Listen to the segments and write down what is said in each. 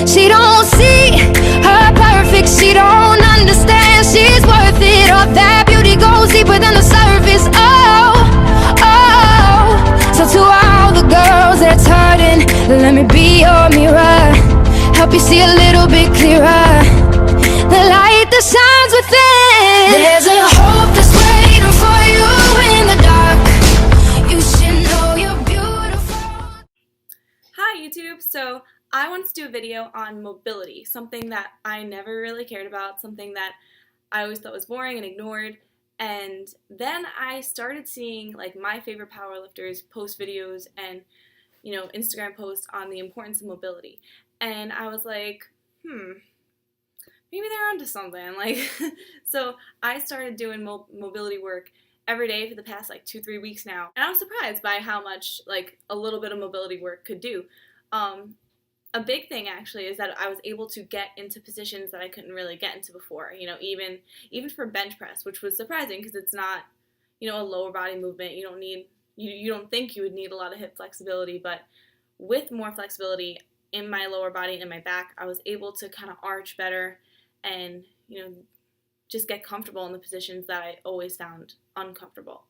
She don't see her perfect, she don't understand she's worth it. All that beauty goes deeper than the surface. Oh, oh. So to all the girls that's hurting, let me be your mirror, help you see a little bit clearer, the light that shines within. There's a hope that's waiting for you in the dark. You should know you're beautiful. Hi YouTube! So I wanted to do a video on mobility, something that I never really cared about, something that I always thought was boring and ignored. And then I started seeing like my favorite powerlifters post videos and Instagram posts on the importance of mobility. And I was like, maybe they're onto something. Like, so I started doing mobility work every day for the past like 2-3 weeks now. And I was surprised by how much like a little bit of mobility work could do. A big thing actually is that I was able to get into positions that I couldn't really get into before, even for bench press, which was surprising because it's not, a lower body movement. You don't need, you don't think you would need a lot of hip flexibility, but with more flexibility in my lower body and my back, I was able to kind of arch better and, just get comfortable in the positions that I always found uncomfortable.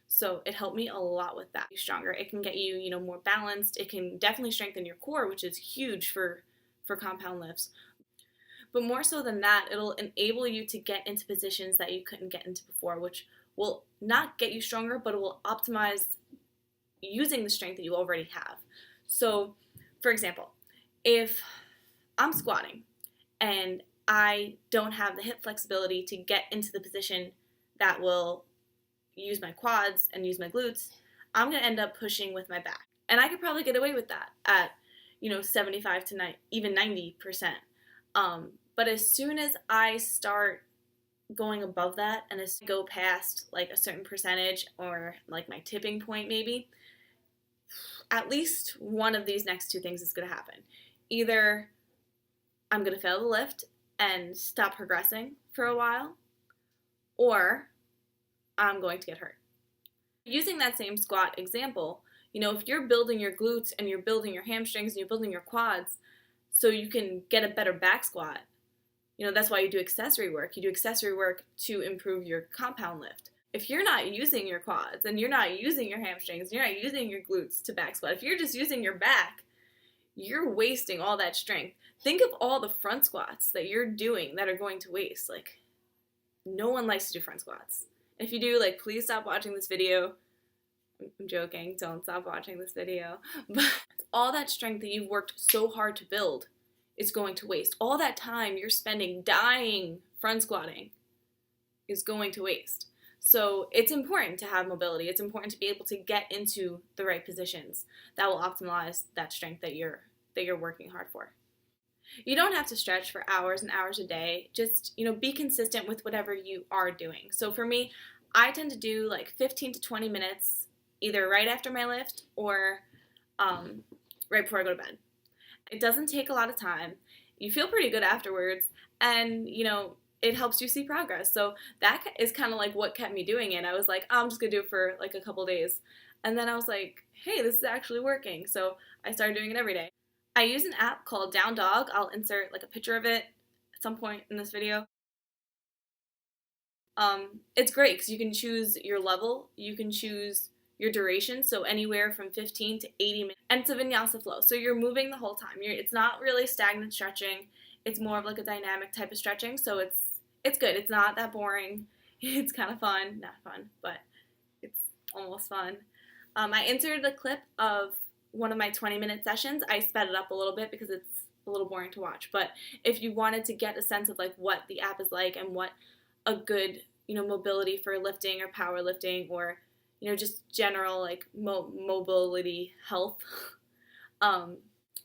So it helped me a lot with that. Stronger. It can get you, more balanced. It can definitely strengthen your core, which is huge for compound lifts. But more so than that, it'll enable you to get into positions that you couldn't get into before, which will not get you stronger, but it will optimize using the strength that you already have. So, for example, if I'm squatting and I don't have the hip flexibility to get into the position that will use my quads and use my glutes, I'm going to end up pushing with my back. And I could probably get away with that at, 75 to even 90%. But as soon as I start going above that and as I go past like a certain percentage or like my tipping point maybe, at least one of these next two things is going to happen. Either I'm going to fail the lift and stop progressing for a while, or I'm going to get hurt. Using that same squat example, if you're building your glutes and you're building your hamstrings and you're building your quads so you can get a better back squat, that's why you do accessory work. You do accessory work to improve your compound lift. If you're not using your quads and you're not using your hamstrings, and you're not using your glutes to back squat, if you're just using your back, you're wasting all that strength. Think of all the front squats that you're doing that are going to waste. Like, no one likes to do front squats. If you do, like, please stop watching this video. I'm joking, don't stop watching this video. But all that strength that you've worked so hard to build is going to waste. All that time you're spending dying front squatting is going to waste. So it's important to have mobility. It's important to be able to get into the right positions that will optimize that strength that you're working hard for. You don't have to stretch for hours and hours a day. Just, be consistent with whatever you are doing. So for me, I tend to do like 15 to 20 minutes either right after my lift or right before I go to bed. It doesn't take a lot of time. You feel pretty good afterwards, and, it helps you see progress. So that is kind of like what kept me doing it. I was like, I'm just going to do it for like a couple days. And then I was like, hey, this is actually working. So I started doing it every day. I use an app called Down Dog. I'll insert like a picture of it at some point in this video. It's great because you can choose your level, you can choose your duration, so anywhere from 15 to 80 minutes, and it's a vinyasa flow, so you're moving the whole time. It's not really stagnant stretching, it's more of like a dynamic type of stretching, so it's good. It's not that boring. It's kind of fun, not fun, but it's almost fun. I inserted a clip of one of my 20-minute sessions. I sped it up a little bit because it's a little boring to watch, but if you wanted to get a sense of like what the app is like and what a good mobility for lifting or powerlifting or just general like mobility health,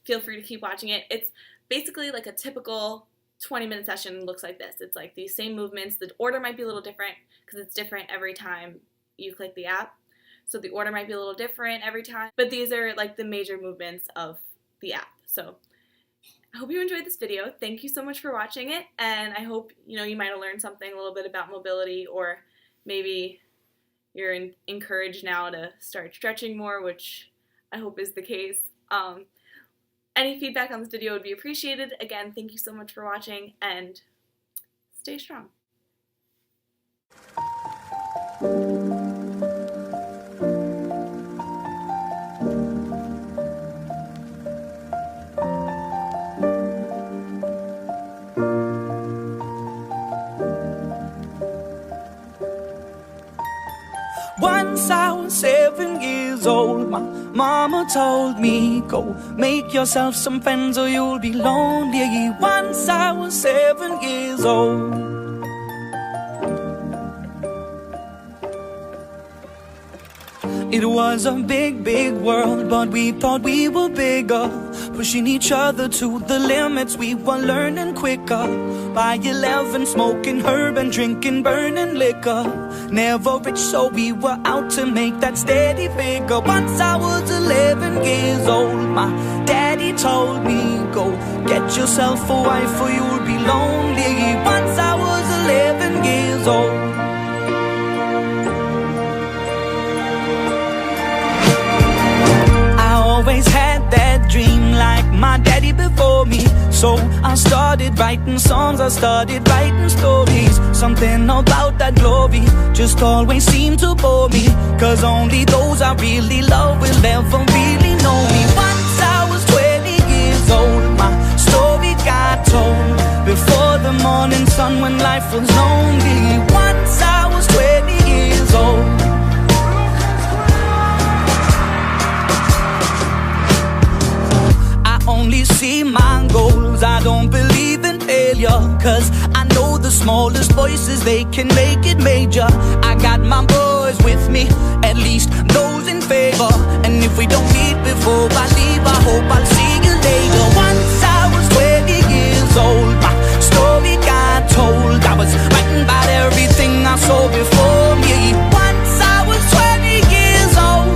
feel free to keep watching it. It's basically like a typical 20-minute session looks like this. It's like these same movements. The order might be a little different because it's different every time you click the app. So the order might be a little different every time, but these are like the major movements of the app. So I hope you enjoyed this video. Thank you so much for watching it, and I hope you might have learned something a little bit about mobility, or maybe you're encouraged now to start stretching more, which I hope is the case. Any feedback on this video would be appreciated. Again, thank you so much for watching, and stay strong. Once I was 7 years old, my mama told me, go make yourself some friends or you'll be lonely. Once I was 7 years old. It was a big, big world, but we thought we were bigger, pushing each other to the limits. We were learning quicker. By 11, smoking herb and drinking burning liquor. Never rich, so we were out to make that steady figure. Once I was 11 years old, my daddy told me, go get yourself a wife or you'll be lonely. Once I was 11 years old. Always had that dream like my daddy before me. So I started writing songs, I started writing stories. Something about that glory just always seemed to bore me, cause only those I really love will ever really know me. Once I was 20 years old, my story got told before the morning sun when life was lonely. Once I was 20 years old. Only see my goals, I don't believe in failure, cause I know the smallest voices, they can make it major. I got my boys with me, at least those in favor. And if we don't meet before I leave, I hope I'll see you later. Once I was 20 years old, my story got told. I was writing about everything I saw before me. Once I was 20 years old.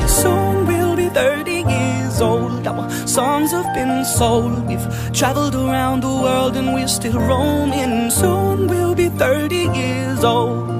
Soon we'll be 30 years old. Our songs have been sold. We've traveled around the world and we're still roaming. Soon we'll be 30 years old.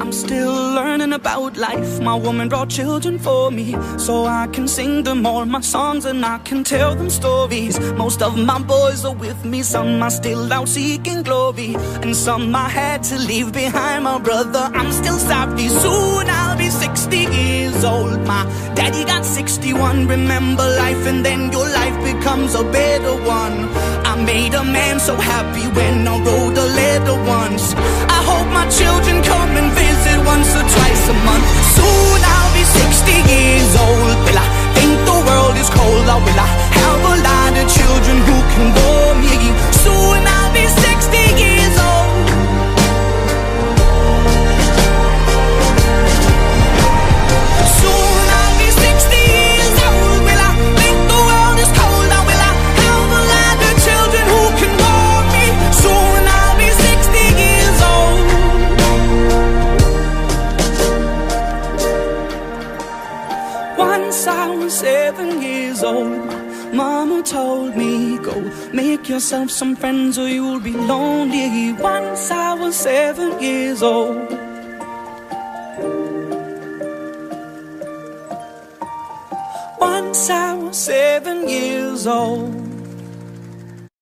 I'm still learning about life. My woman brought children for me, so I can sing them all my songs and I can tell them stories. Most of my boys are with me, some are still out seeking glory, and some I had to leave behind. My brother, I'm still sorry. Soon I'll be 60 years old. My daddy got 61. Remember life and then your life becomes a better one. I made a man so happy when I wrote a letter once. I hope my children come and visit once or twice a month. Soon I'll be 60 years old. Will I think the world is cold, or will I have a lot of children who can bore me? Soon I'll be 60 years old. Soon I'll be 60 years old. Will I think the world is cold, or will I have a lot of children who can bore me? Soon I'll be 60 years old. Once I was 7 years old, mama told me, go make yourself some friends or you'll be lonely. Once I was 7 years old. Once I was 7 years old.